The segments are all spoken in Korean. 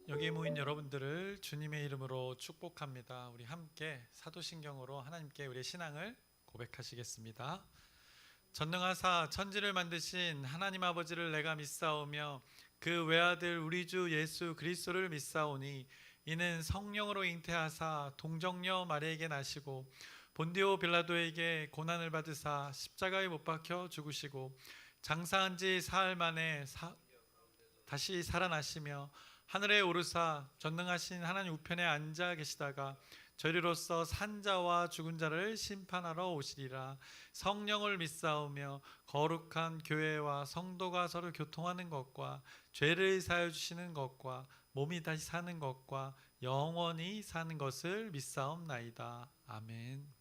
여기 모인 여러분들을 주님의 이름으로 축복합니다. 우리 함께 사도신경으로 하나님께 우리의 신앙을 고백하시겠습니다. 전능하사 천지를 만드신 하나님 아버지를 내가 믿사오며 그 외아들 우리 주 예수 그리스도를 믿사오니 이는 성령으로 잉태하사 동정녀 마리에게 나시고 본디오 빌라도에게 고난을 받으사 십자가에 못 박혀 죽으시고 장사한 지 사흘 만에 다시 살아나시며 하늘에 오르사 전능하신 하나님 우편에 앉아 계시다가 저리로서 산자와 죽은 자를 심판하러 오시리라. 성령을 믿사오며 거룩한 교회와 성도가 서로 교통하는 것과 죄를 사하여 주시는 것과 몸이 다시 사는 것과 영원히 사는 것을 믿사옵나이다. 아멘.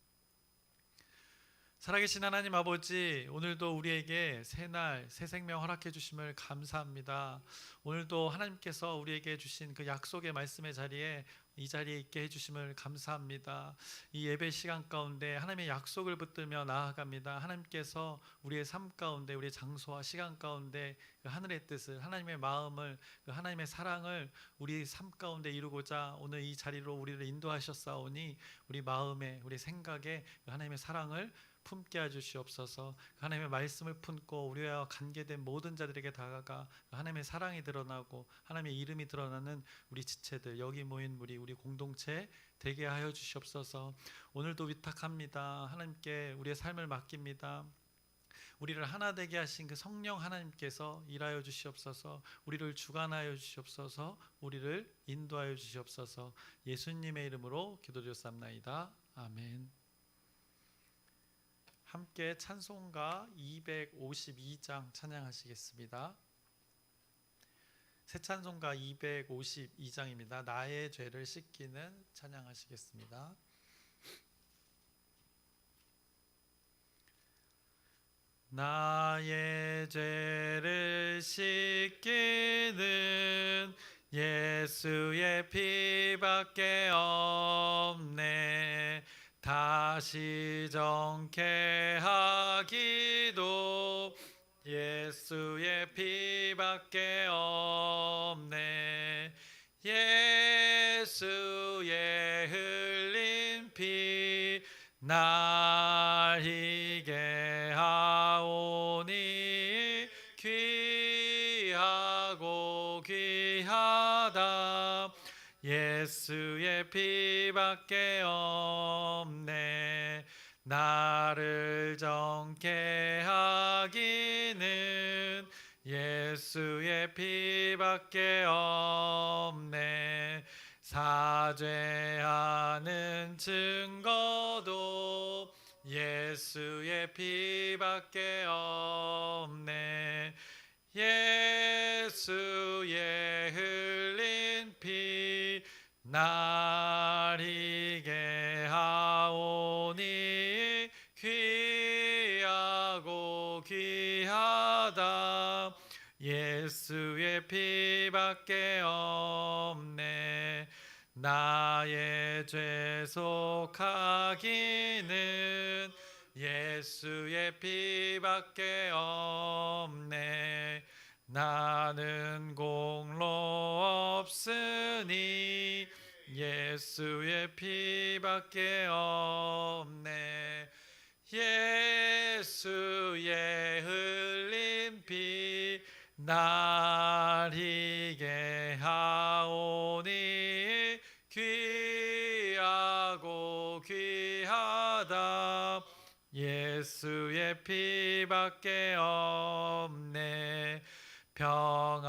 살아계신 하나님 아버지, 오늘도 우리에게 새날 새 생명 허락해 주심을 감사합니다. 오늘도 하나님께서 우리에게 주신 그 약속의 말씀의 자리에 이 자리에 있게 해주심을 감사합니다. 이 예배 시간 가운데 하나님의 약속을 붙들며 나아갑니다. 하나님께서 우리의 삶 가운데, 우리의 장소와 시간 가운데 그 하늘의 뜻을, 하나님의 마음을, 그 하나님의 사랑을 우리 삶 가운데 이루고자 오늘 이 자리로 우리를 인도하셨사오니 우리 마음에, 우리 생각에 그 하나님의 사랑을 품게 해주시옵소서. 하나님의 말씀을 품고 우리와 관계된 모든 자들에게 다가가 하나님의 사랑이 드러나고 하나님의 이름이 드러나는 우리 지체들, 여기 모인 우리 공동체 되게 하여 주시옵소서. 오늘도 위탁합니다. 하나님께 우리의 삶을 맡깁니다. 우리를 하나 되게 하신 그 성령 하나님께서 일하여 주시옵소서. 우리를 주관하여 주시옵소서. 우리를 인도하여 주시옵소서. 예수님의 이름으로 기도드렸사옵나이다. 아멘. 함께 찬송가 252장 찬양하시겠습니다. 새 찬송가 252장입니다. 나의 죄를 씻기는 찬양하시겠습니다. 나의 죄를 씻기는 예수의 피밖에 없네. 다시 정케하기도 예수의 피밖에 없네. 예수의 흘린 피 날 희게 하오니 귀하고 귀하다. 예수의 피밖에 없네. 나를 정케 하기는 예수의 피밖에 없네. 사죄하는 증거도 예수의 피밖에 없네. 예수의 흘린 피 날 희게 하오니 귀하고 귀하다. 예수의 피밖에 없네. 나의 죄 속하기는 예수의 피밖에 없네. 나는 공로 없으니 예수의 피밖에 없네. 예수의 흘린 피 날 희게 하오니 귀하고 귀하다. 예수의 피밖에 없네.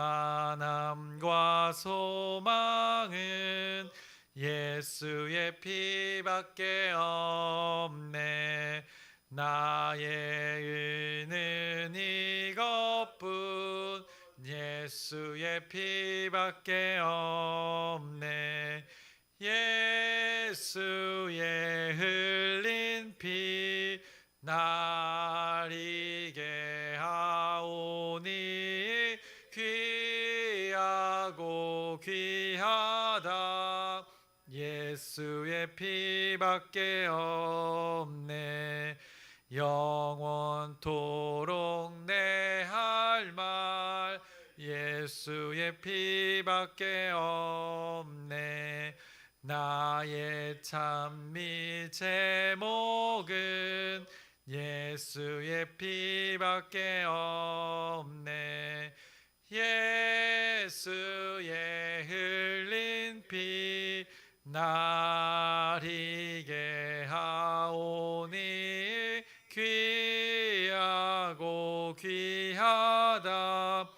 평안함과 소망은 예수의 피밖에 없네. 나의 의는 이것뿐 예수의 피밖에 없네. 예수의 흘린 피 날 희게 하오니 귀하고 귀하다. 예수의 피밖에 없네. 영원토록 내 할 말 예수의 피밖에 없네. 나의 찬미 제목은 예수의 피밖에 없네. 예수의 흘린 피 나리게 하오니 귀하고 귀하다.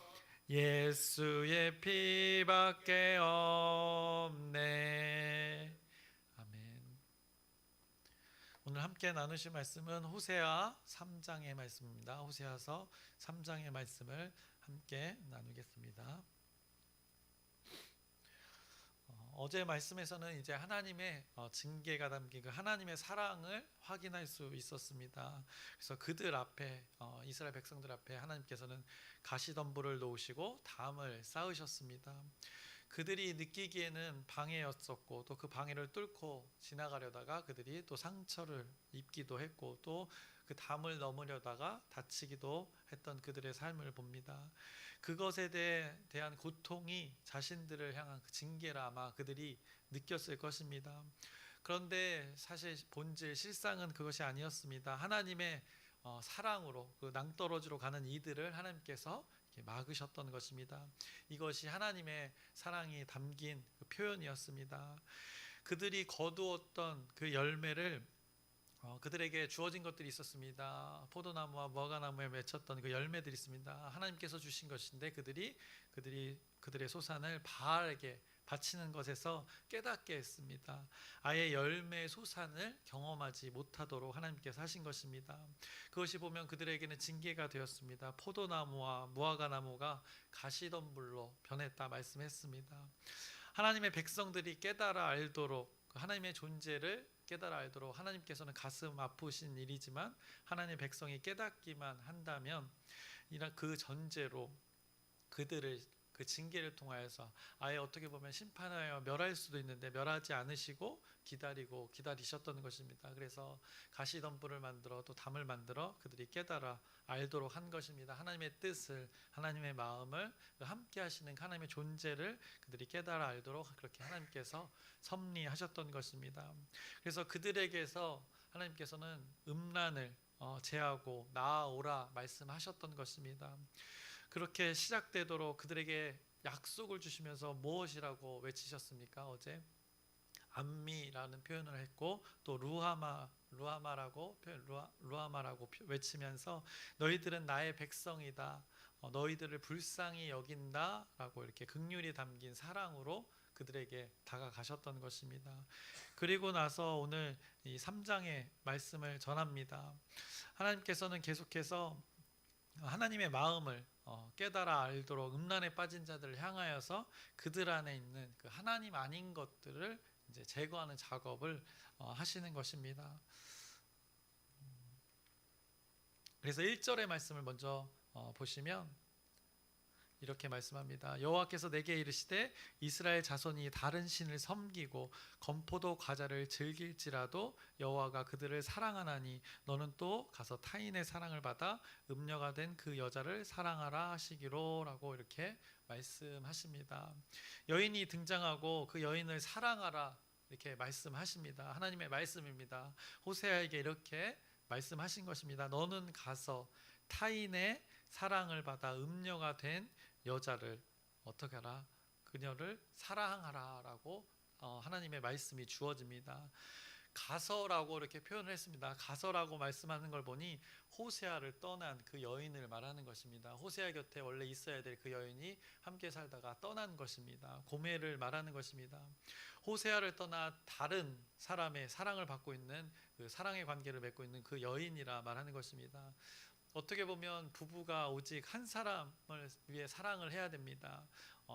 예수의 피밖에 없네. 아멘. 오늘 함께 나누실 말씀은 호세아 3장의 말씀입니다. 호세아서 3장의 말씀을 함께 나누겠습니다. 어제 말씀에서는 이제 하나님의 징계가 담긴 그 하나님의 사랑을 확인할 수 있었습니다. 그래서 그들 앞에 이스라엘 백성들 앞에 하나님께서는 가시덤불을 놓으시고 담을 쌓으셨습니다. 그들이 느끼기에는 방해였었고 또 그 방해를 뚫고 지나가려다가 그들이 또 상처를 입기도 했고 또 그 담을 넘으려다가 다치기도 했던 그들의 삶을 봅니다. 그것에 대한 고통이 자신들을 향한 그 징계라 아마 그들이 느꼈을 것입니다. 그런데 사실 본질 실상은 그것이 아니었습니다. 하나님의 사랑으로 그 낭떠러지로 가는 이들을 하나님께서 막으셨던 것입니다. 이것이 하나님의 사랑이 담긴 그 표현이었습니다. 그들이 거두었던 그 열매를 그들에게 주어진 것들이 있었습니다. 포도나무와 무화과나무에 맺혔던 그 열매들이 있습니다. 하나님께서 주신 것인데 그들의 소산을 바알에게 바치는 것에서 깨닫게 했습니다. 아예 열매의 소산을 경험하지 못하도록 하나님께서 하신 것입니다. 그것이 보면 그들에게는 징계가 되었습니다. 포도나무와 무화과나무가 가시덤불로 변했다 말씀했습니다. 하나님의 백성들이 깨달아 알도록 하나님의 존재를 깨달아 알도록 하나님께서는 가슴 아프신 일이지만 하나님의 백성이 깨닫기만 한다면 그 전제로 그들을 그 징계를 통하여서 아예 어떻게 보면 심판하여 멸할 수도 있는데 멸하지 않으시고 기다리셨던 것입니다. 그래서 가시덤불을 만들어 또 담을 만들어 그들이 깨달아 알도록 한 것입니다. 하나님의 뜻을, 하나님의 마음을, 함께 하시는 하나님의 존재를 그들이 깨달아 알도록 그렇게 하나님께서 섭리하셨던 것입니다. 그래서 그들에게서 하나님께서는 음란을 제하고 나아오라 말씀하셨던 것입니다. 그렇게 시작되도록 그들에게 약속을 주시면서 무엇이라고 외치셨습니까? 어제 암미라는 표현을 했고 또 루하마라고 외치면서 너희들은 나의 백성이다. 너희들을 불쌍히 여긴다라고 이렇게 긍휼이 담긴 사랑으로 그들에게 다가가셨던 것입니다. 그리고 나서 오늘 이 3장의 말씀을 전합니다. 하나님께서는 계속해서 하나님의 마음을 깨달아 알도록 음란에 빠진 자들을 향하여서 그들 안에 있는 그 하나님 아닌 것들을 이제 제거하는 작업을 하시는 것입니다. 그래서 1절의 말씀을 먼저 보시면 이렇게 말씀합니다. 여호와께서 내게 이르시되 이스라엘 자손이 다른 신을 섬기고 건포도 과자를 즐길지라도 여호와가 그들을 사랑하나니 너는 또 가서 타인의 사랑을 받아 음녀가 된 그 여자를 사랑하라 하시기로 라고 이렇게 말씀하십니다. 여인이 등장하고 그 여인을 사랑하라 이렇게 말씀하십니다. 하나님의 말씀입니다. 호세아에게 이렇게 말씀하신 것입니다. 너는 가서 타인의 사랑을 받아 음녀가 된 여자를 어떻게 하라? 그녀를 사랑하라 라고 하나님의 말씀이 주어집니다. 가서라고 이렇게 표현을 했습니다. 가서라고 말씀하는 걸 보니 호세아를 떠난 그 여인을 말하는 것입니다. 호세아 곁에 원래 있어야 될 그 여인이 함께 살다가 떠난 것입니다. 고멜을 말하는 것입니다. 호세아를 떠나 다른 사람의 사랑을 받고 있는 그 사랑의 관계를 맺고 있는 그 여인이라 말하는 것입니다. 어떻게 보면 부부가 오직 한 사람을 위해 사랑을 해야 됩니다.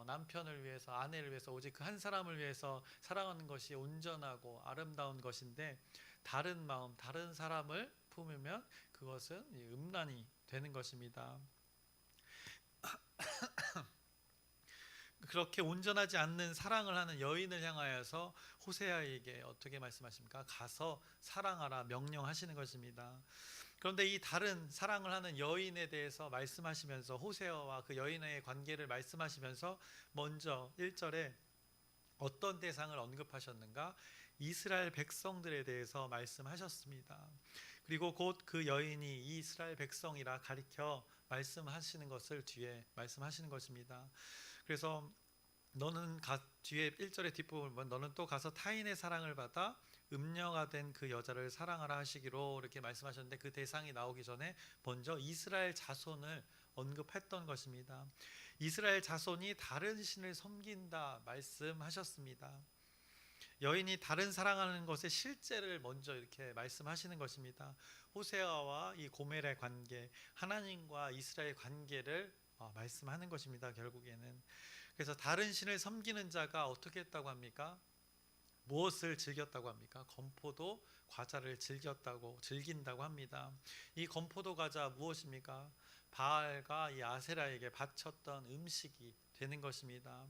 남편을 위해서, 아내를 위해서 오직 그 한 사람을 위해서 사랑하는 것이 온전하고 아름다운 것인데 다른 마음, 다른 사람을 품으면 그것은 음란이 되는 것입니다. 그렇게 온전하지 않는 사랑을 하는 여인을 향하여서 호세아에게 어떻게 말씀하십니까? 가서 사랑하라 명령하시는 것입니다. 그런데 이 다른 사랑을 하는 여인에 대해서 말씀하시면서 호세아와 그 여인의 관계를 말씀하시면서 먼저 1절에 어떤 대상을 언급하셨는가? 이스라엘 백성들에 대해서 말씀하셨습니다. 그리고 곧 그 여인이 이스라엘 백성이라 가리켜 말씀하시는 것을 뒤에 말씀하시는 것입니다. 그래서 뒤에 1절의 뒷부분 보면 너는 또 가서 타인의 사랑을 받아 음녀가 된 그 여자를 사랑하라 하시기로 이렇게 말씀하셨는데, 그 대상이 나오기 전에 먼저 이스라엘 자손을 언급했던 것입니다. 이스라엘 자손이 다른 신을 섬긴다 말씀하셨습니다. 여인이 다른 사랑하는 것의 실제를 먼저 이렇게 말씀하시는 것입니다. 호세아와 이 고멜의 관계, 하나님과 이스라엘 관계를 말씀하는 것입니다. 결국에는. 그래서 다른 신을 섬기는 자가 어떻게 했다고 합니까? 무엇을 즐겼다고 합니까? 건포도 과자를 즐긴다고 합니다. 이 건포도 과자 무엇입니까? 바알과 이 아세라에게 바쳤던 음식이 되는 것입니다.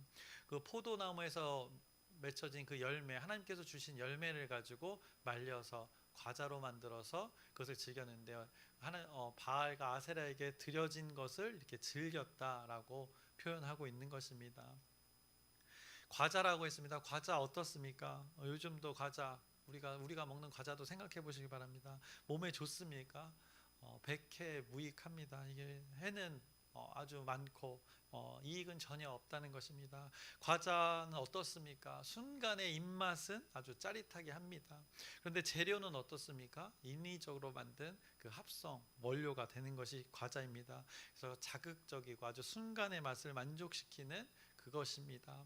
그 포도나무에서 맺혀진 그 열매, 하나님께서 주신 열매를 가지고 말려서 과자로 만들어서 그것을 즐겼는데요. 바알과 아세라에게 드려진 것을 이렇게 즐겼다라고 표현하고 있는 것입니다. 과자라고 했습니다. 과자 어떻습니까? 요즘도 과자, 우리가 먹는 과자도 생각해 보시기 바랍니다. 몸에 좋습니까? 백해무익합니다. 이게 해는 아주 많고 이익은 전혀 없다는 것입니다. 과자는 어떻습니까? 순간의 입맛은 아주 짜릿하게 합니다. 그런데 재료는 어떻습니까? 인위적으로 만든 그 합성 원료가 되는 것이 과자입니다. 그래서 자극적이고 아주 순간의 맛을 만족시키는 그것입니다.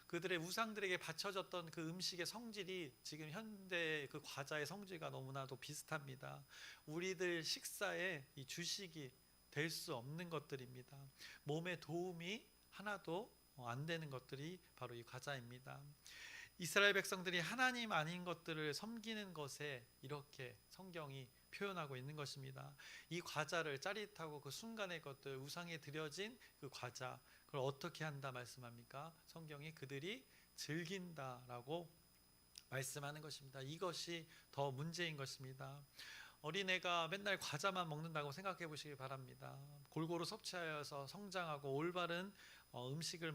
그들의 우상들에게 바쳐졌던 그 음식의 성질이 지금 현대 그 과자의 성질과 너무나도 비슷합니다. 우리들 식사에 이 주식이 될 수 없는 것들입니다. 몸에 도움이 하나도 안 되는 것들이 바로 이 과자입니다. 이스라엘 백성들이 하나님 아닌 것들을 섬기는 것에 이렇게 성경이 표현하고 있는 것입니다. 이 과자를, 짜릿하고 그 순간의 것들, 우상에 드려진 그 과자, 그걸 어떻게 한다 말씀합니까? 성경이 그들이 즐긴다라고 말씀하는 것입니다. 이것이 더 문제인 것입니다. 어린애가 맨날 과자만 먹는다고 생각해 보시기 바랍니다. 골고루 섭취하여서 성장하고 올바른 음식을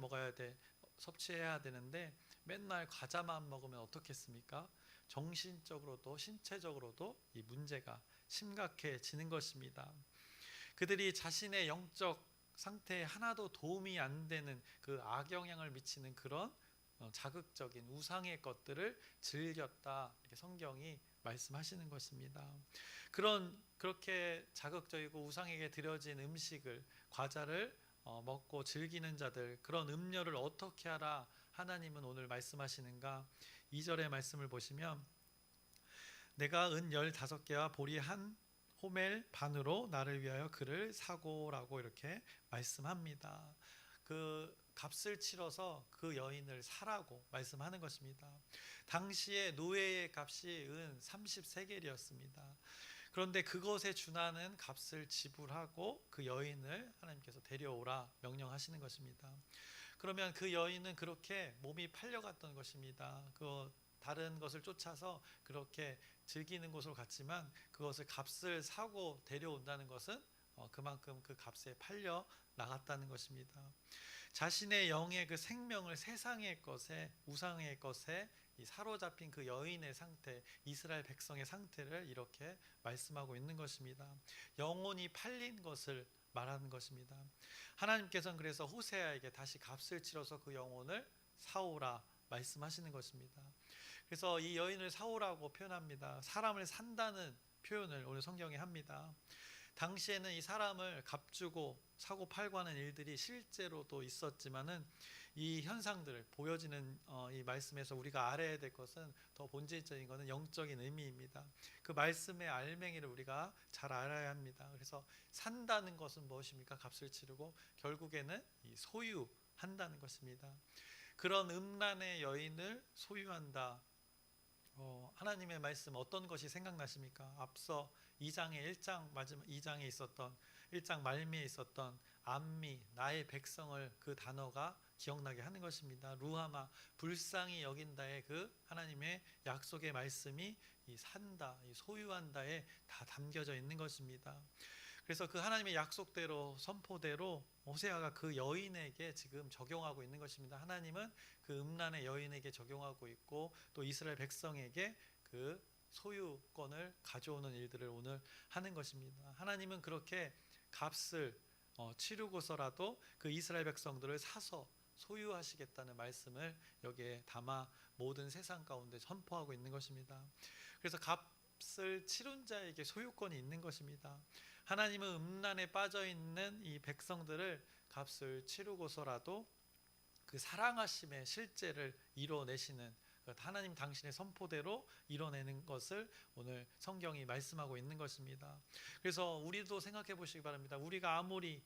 섭취해야 되는데 맨날 과자만 먹으면 어떻겠습니까? 정신적으로도 신체적으로도 이 문제가 심각해지는 것입니다. 그들이 자신의 영적 상태에 하나도 도움이 안 되는 그 악영향을 미치는 그런 자극적인 우상의 것들을 즐겼다, 이렇게 성경이 말씀하시는 것입니다. 그렇게 자극적이고 우상에게 드려진 음식을, 과자를 먹고 즐기는 자들, 그런 음료를 어떻게 하라 하나님은 오늘 말씀하시는가? 2절의 말씀을 보시면 내가 은 15개와 보리 한 호멜 반으로 나를 위하여 그를 사고라고 이렇게 말씀합니다. 그 값을 치러서 그 여인을 사라고 말씀하는 것입니다. 당시에 노예의 값이 은 30세겔이었습니다. 그런데 그것에 준하는 값을 지불하고 그 여인을 하나님께서 데려오라 명령하시는 것입니다. 그러면 그 여인은 그렇게 몸이 팔려갔던 것입니다. 다른 것을 쫓아서 그렇게 즐기는 곳으로 갔지만 그것을 값을 사고 데려온다는 것은 그만큼 그 값에 팔려 나갔다는 것입니다. 자신의 영의 그 생명을 세상의 것에, 우상의 것에 사로잡힌 그 여인의 상태, 이스라엘 백성의 상태를 이렇게 말씀하고 있는 것입니다. 영혼이 팔린 것을 말하는 것입니다. 하나님께서는 그래서 호세아에게 다시 값을 치러서 그 영혼을 사오라 말씀하시는 것입니다. 그래서 이 여인을 사오라고 표현합니다. 사람을 산다는 표현을 오늘 성경에 합니다. 당시에는 이 사람을 값주고 사고 팔고 하는 일들이 실제로도 있었지만은 이 현상들을 보여지는 이 말씀에서 우리가 알아야 될 것은, 더 본질적인 것은 영적인 의미입니다. 그 말씀의 알맹이를 우리가 잘 알아야 합니다. 그래서 산다는 것은 무엇입니까? 값을 치르고 결국에는 이 소유한다는 것입니다. 그런 음란의 여인을 소유한다. 하나님의 말씀 어떤 것이 생각나십니까? 앞서 2장의 1장 마지막 2장에 있었던 1장 말미에 있었던 암미, 나의 백성을, 그 단어가 기억나게 하는 것입니다. 루하마, 불쌍히 여긴다의 그 하나님의 약속의 말씀이 이 산다, 이 소유한다에 다 담겨져 있는 것입니다. 그래서 그 하나님의 약속대로, 선포대로 호세아가 그 여인에게 지금 적용하고 있는 것입니다. 하나님은 그 음란의 여인에게 적용하고 있고, 또 이스라엘 백성에게 그 소유권을 가져오는 일들을 오늘 하는 것입니다. 하나님은 그렇게 값을 치르고서라도 그 이스라엘 백성들을 사서 소유하시겠다는 말씀을 여기에 담아 모든 세상 가운데 선포하고 있는 것입니다. 그래서 값을 치른 자에게 소유권이 있는 것입니다. 하나님은 음란에 빠져 있는 이 백성들을 값을 치르고서라도 그 사랑하심의 실제를 이뤄내시는, 하나님 당신의 선포대로 이뤄내는 것을 오늘 성경이 말씀하고 있는 것입니다. 그래서 우리도 생각해 보시기 바랍니다. 우리가 아무리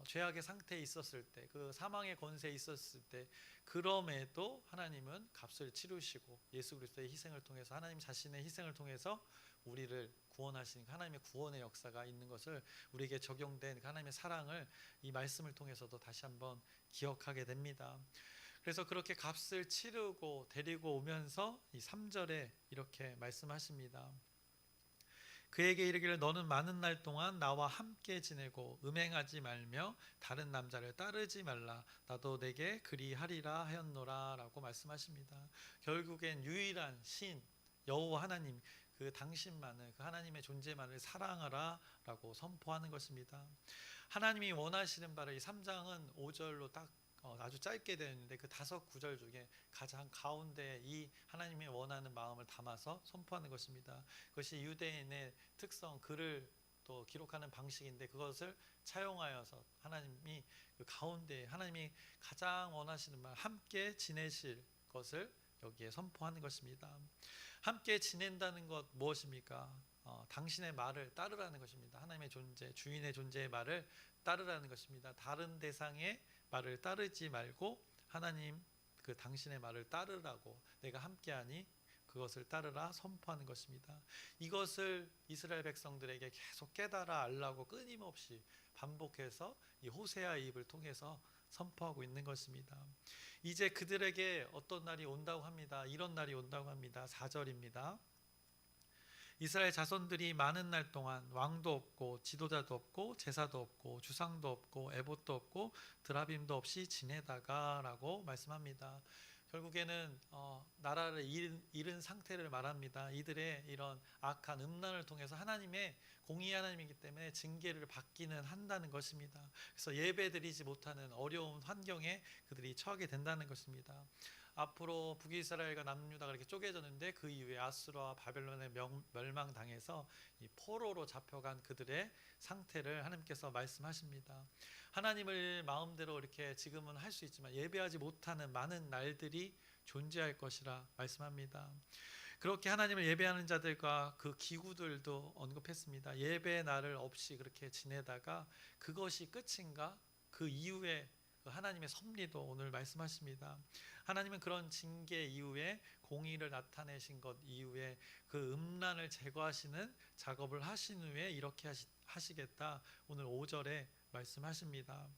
죄악의 상태에 있었을 때, 그 사망의 권세에 있었을 때, 그럼에도 하나님은 값을 치르시고 예수 그리스도의 희생을 통해서, 하나님 자신의 희생을 통해서 우리를 구원하신 하나님의 구원의 역사가 있는 것을, 우리에게 적용된 하나님의 사랑을 이 말씀을 통해서도 다시 한번 기억하게 됩니다. 그래서 그렇게 값을 치르고 데리고 오면서 이 3절에 이렇게 말씀하십니다. 그에게 이르기를 너는 많은 날 동안 나와 함께 지내고 음행하지 말며 다른 남자를 따르지 말라. 나도 내게 그리하리라 하였노라 라고 말씀하십니다. 결국엔 유일한 신 여호와 하나님, 그 당신만을, 그 하나님의 존재만을 사랑하라 라고 선포하는 것입니다. 하나님이 원하시는 바를, 이 3장은 5절로 딱 아주 짧게 되어 있는데, 그 5구절 중에 가장 가운데 이 하나님이 원하는 마음을 담아서 선포하는 것입니다. 그것이 유대인의 특성, 글을 또 기록하는 방식인데, 그것을 차용하여서 하나님이 그 가운데 하나님이 가장 원하시는 말, 함께 지내실 것을 여기에 선포하는 것입니다. 함께 지낸다는 것 무엇입니까? 당신의 말을 따르라는 것입니다. 하나님의 존재, 주인의 존재의 말을 따르라는 것입니다. 다른 대상의 말을 따르지 말고 하나님 그 당신의 말을 따르라고, 내가 함께하니 그것을 따르라 선포하는 것입니다. 이것을 이스라엘 백성들에게 계속 깨달아 알라고 끊임없이 반복해서 이 호세아의 입을 통해서 선포하고 있는 것입니다. 이제 그들에게 어떤 날이 온다고 합니다. 이런 날이 온다고 합니다. 4절입니다. 이스라엘 자손들이 많은 날 동안 왕도 없고 지도자도 없고 제사도 없고 주상도 없고 에봇도 없고 드라빔도 없이 지내다가 라고 말씀합니다. 결국에는 나라를 잃은 상태를 말합니다. 이들의 이런 악한 음란을 통해서 하나님의 공의 하나님이기 때문에 징계를 받기는 한다는 것입니다. 그래서 예배드리지 못하는 어려운 환경에 그들이 처하게 된다는 것입니다. 앞으로 북이스라엘과 남유다가 이렇게 쪼개졌는데, 그 이후에 아수르와 바벨론에 멸망당해서 이 포로로 잡혀간 그들의 상태를 하나님께서 말씀하십니다. 하나님을 마음대로 이렇게 지금은 할 수 있지만 예배하지 못하는 많은 날들이 존재할 것이라 말씀합니다. 그렇게 하나님을 예배하는 자들과 그 기구들도 언급했습니다. 예배의 날을 없이 그렇게 지내다가 그것이 끝인가? 그 이후에 하나님의 섭리도 오늘 말씀하십니다. 하나님은 그런 징계 이후에 공의를 나타내신 것 이후에 그 음란을 제거하시는 작업을 하신 후에 이렇게 하시겠다, 오늘 5절에 말씀하십니다.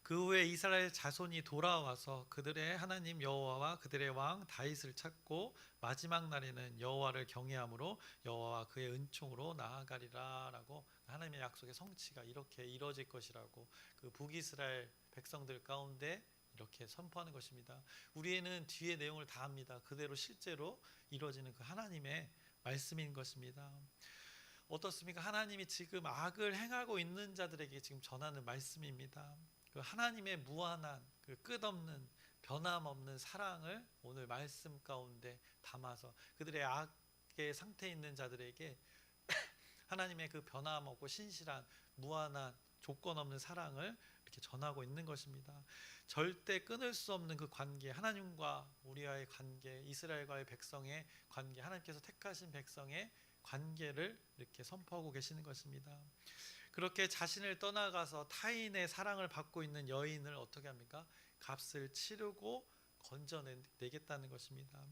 그 후에 이스라엘 자손이 돌아와서 그들의 하나님 여호와와 그들의 왕 다윗을 찾고 마지막 날에는 여호와를 경외함으로 여호와와 그의 은총으로 나아가리라 라고, 하나님의 약속의 성취가 이렇게 이루어질 것이라고 그 북이스라엘 백성들 가운데 이렇게 선포하는 것입니다. 우리는 뒤에 내용을 다 압니다. 그대로 실제로 이루어지는 그 하나님의 말씀인 것입니다. 어떻습니까? 하나님이 지금 악을 행하고 있는 자들에게 지금 전하는 말씀입니다. 그 하나님의 무한한 그 끝없는 변함없는 사랑을 오늘 말씀 가운데 담아서 그들의 악의 상태에 있는 자들에게 하나님의 그 변함없고 신실한 무한한 조건 없는 사랑을 이렇게 전하고 있는 것입니다. 절대 끊을 수 없는 그 관계, 하나님과 우리와의 관계, 이스라엘과의 백성의 관계, 하나님께서 택하신 백성의 관계를 이렇게 선포하고 계시는 것입니다. 그렇게 자신을 떠나가서 타인의 사랑을 받고 있는 여인을 어떻게 합니까? 값을 치르고 건져내겠다는 것입니다.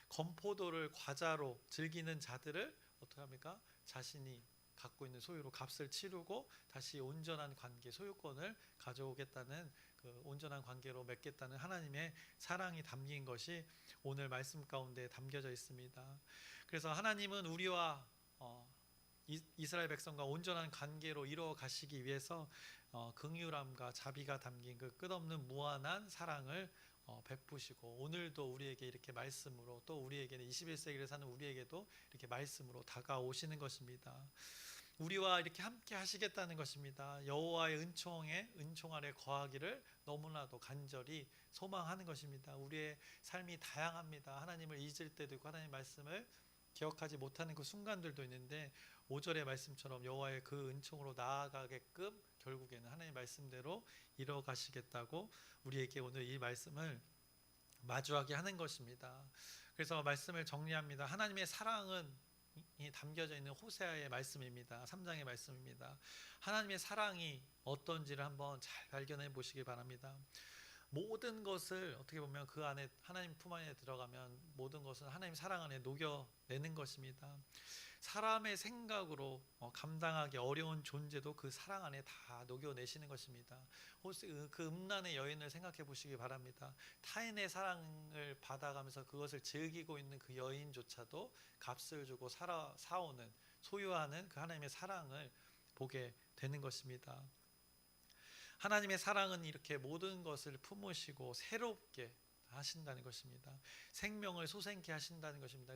건포도를 과자로 즐기는 자들을 어떻게 합니까? 자신이 갖고 있는 소유로 값을 치르고 다시 온전한 관계, 소유권을 가져오겠다는 그 온전한 관계로 맺겠다는 하나님의 사랑이 담긴 것이 오늘 말씀 가운데 담겨져 있습니다. 그래서 하나님은 우리와 이스라엘 백성과 온전한 관계로 이루어 가시기 위해서 긍휼함과 자비가 담긴 그 끝없는 무한한 사랑을 베푸시고 오늘도 우리에게 이렇게 말씀으로 또 우리에게는 21세기를 사는 우리에게도 이렇게 말씀으로 다가오시는 것입니다. 우리와 이렇게 함께 하시겠다는 것입니다. 여호와의 은총 아래 거하기를 너무나도 간절히 소망하는 것입니다. 우리의 삶이 다양합니다. 하나님을 잊을 때도 있고 하나님의 말씀을 기억하지 못하는 그 순간들도 있는데 5절의 말씀처럼 여호와의 그 은총으로 나아가게끔 결국에는 하나님의 말씀대로 이뤄가시겠다고 우리에게 오늘 이 말씀을 마주하게 하는 것입니다. 그래서 말씀을 정리합니다. 하나님의 사랑은 이 담겨져 있는 호세아의 말씀입니다. 3장의 말씀입니다. 하나님의 사랑이 어떤지를 한번 잘 발견해 보시기 바랍니다. 모든 것을 어떻게 보면 그 안에 하나님 품 안에 들어가면 모든 것은 하나님 사랑 안에 녹여내는 것입니다. 사람의 생각으로 감당하기 어려운 존재도 그 사랑 안에 다 녹여내시는 것입니다. 그 음란의 여인을 생각해 보시기 바랍니다. 타인의 사랑을 받아가면서 그것을 즐기고 있는 그 여인조차도 값을 주고 사오는 소유하는 그 하나님의 사랑을 보게 되는 것입니다. 하나님의 사랑은 이렇게 모든 것을 품으시고 새롭게 하신다는 것입니다. 생명을 솟게 하신다는 것입니다.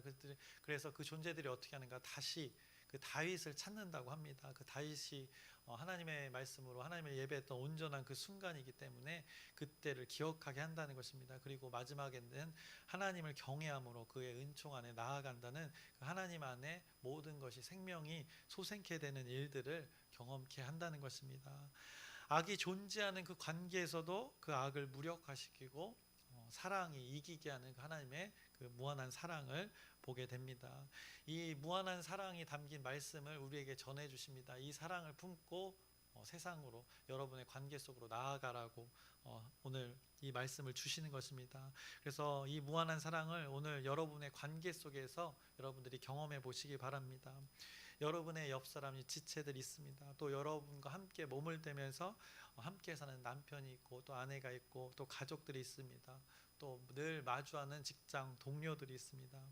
그래서 그 존재들이 어떻게 하는가? 다시 그 다윗을 찾는다고 합니다. 그 다윗이 하나님의 말씀으로 하나님을 예배했던 온전한 그 순간이기 때문에 그때를 기억하게 한다는 것입니다. 그리고 마지막에는 하나님을 경외함으로 그의 은총 안에 나아간다는 그 하나님 안에 모든 것이 생명이 솟게 되는 일들을 경험케 한다는 것입니다. 악이 존재하는 그 관계에서도 그 악을 무력화시키고 사랑이 이기게 하는 하나님의 그 무한한 사랑을 보게 됩니다. 이 무한한 사랑이 담긴 말씀을 우리에게 전해 주십니다. 이 사랑을 품고 세상으로 여러분의 관계 속으로 나아가라고 오늘 이 말씀을 주시는 것입니다. 그래서 이 무한한 사랑을 오늘 여러분의 관계 속에서 여러분들이 경험해 보시기 바랍니다. 여러분의 옆 사람이 지체들이 있습니다. 또 여러분과 함께 몸을 대면서 함께 사는 남편이 있고 또 아내가 있고 또 가족들이 있습니다. 또 늘 마주하는 직장 동료들이 있습니다.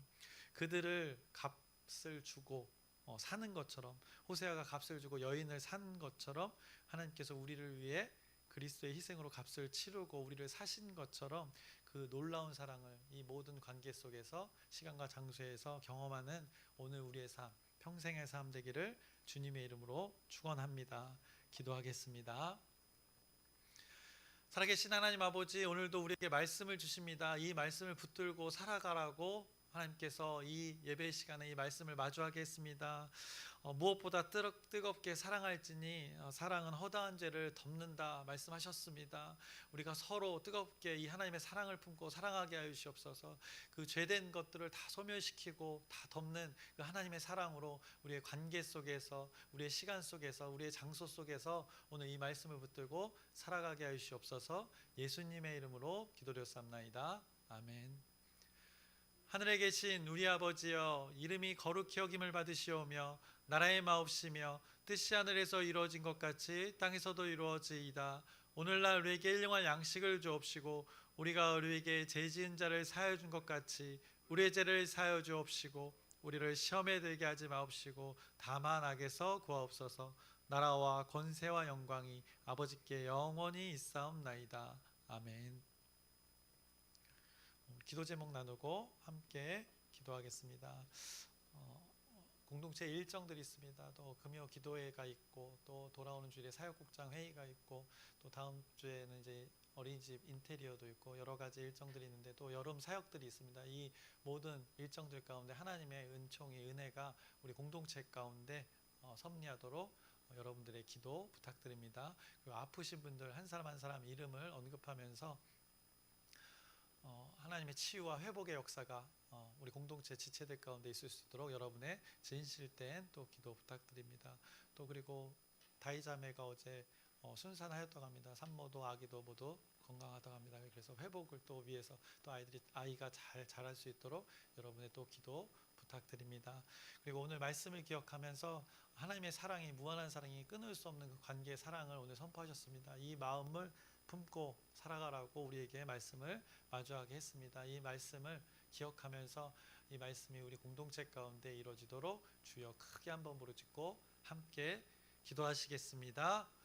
그들을 값을 주고 사는 것처럼 호세아가 값을 주고 여인을 산 것처럼 하나님께서 우리를 위해 그리스도의 희생으로 값을 치르고 우리를 사신 것처럼 그 놀라운 사랑을 이 모든 관계 속에서 시간과 장소에서 경험하는 오늘 우리의 삶, 평생의 삶 되기를 주님의 이름으로 축원합니다. 기도하겠습니다. 살아계신 하나님 아버지, 오늘도 우리에게 말씀을 주십니다. 이 말씀을 붙들고 살아가라고 하나님께서 이 예배 시간에 이 말씀을 마주하게 했습니다. 무엇보다 뜨겁게 사랑할지니 사랑은 허다한 죄를 덮는다 말씀하셨습니다. 우리가 서로 뜨겁게 이 하나님의 사랑을 품고 사랑하게 하여 주시옵소서. 그 죄된 것들을 다 소멸시키고 다 덮는 그 하나님의 사랑으로 우리의 관계 속에서 우리의 시간 속에서 우리의 장소 속에서 오늘 이 말씀을 붙들고 살아가게 하여 주시옵소서. 예수님의 이름으로 기도드렸사옵나이다. 아멘. 하늘에 계신 우리 아버지여, 이름이 거룩히 여김을 받으시오며 나라의 마옵시며 뜻이 하늘에서 이루어진 것 같이 땅에서도 이루어지이다. 오늘날 우리에게 일용할 양식을 주옵시고 우리가 우리에게 죄 지은 자를 사하여 준 것 같이 우리의 죄를 사하여 주옵시고 우리를 시험에 들게 하지 마옵시고 다만 악에서 구하옵소서. 나라와 권세와 영광이 아버지께 영원히 있사옵나이다. 아멘. 기도 제목 나누고 함께 기도하겠습니다. 공동체 일정들이 있습니다. 또 금요 기도회가 있고 또 돌아오는 주일에 사역국장 회의가 있고 또 다음 주에는 이제 어린이집 인테리어도 있고 여러 가지 일정들이 있는데 또 여름 사역들이 있습니다. 이 모든 일정들 가운데 하나님의 은총이 은혜가 우리 공동체 가운데 섭리하도록 여러분들의 기도 부탁드립니다. 그리고 아프신 분들 한 사람 한 사람 이름을 언급하면서 하나님의 치유와 회복의 역사가 우리 공동체 지체들 가운데 있을 수 있도록 여러분의 진실된 또 기도 부탁드립니다. 또 그리고 다이자매가 어제 순산하였다고 합니다. 산모도 아기도 모두 건강하다고 합니다. 그래서 회복을 또 위해서 또 아이가 잘 자랄 수 있도록 여러분의 또 기도 부탁드립니다. 부탁드립니다. 그리고 오늘 말씀을 기억하면서 하나님의 사랑이 무한한 사랑이 끊을 수 없는 그 관계의 사랑을 오늘 선포하셨습니다. 이 마음을 품고 살아가라고 우리에게 말씀을 마주하게 했습니다. 이 말씀을 기억하면서 이 말씀이 우리 공동체 가운데 이루어지도록 주여 크게 한번 부르짖고 함께 기도하시겠습니다.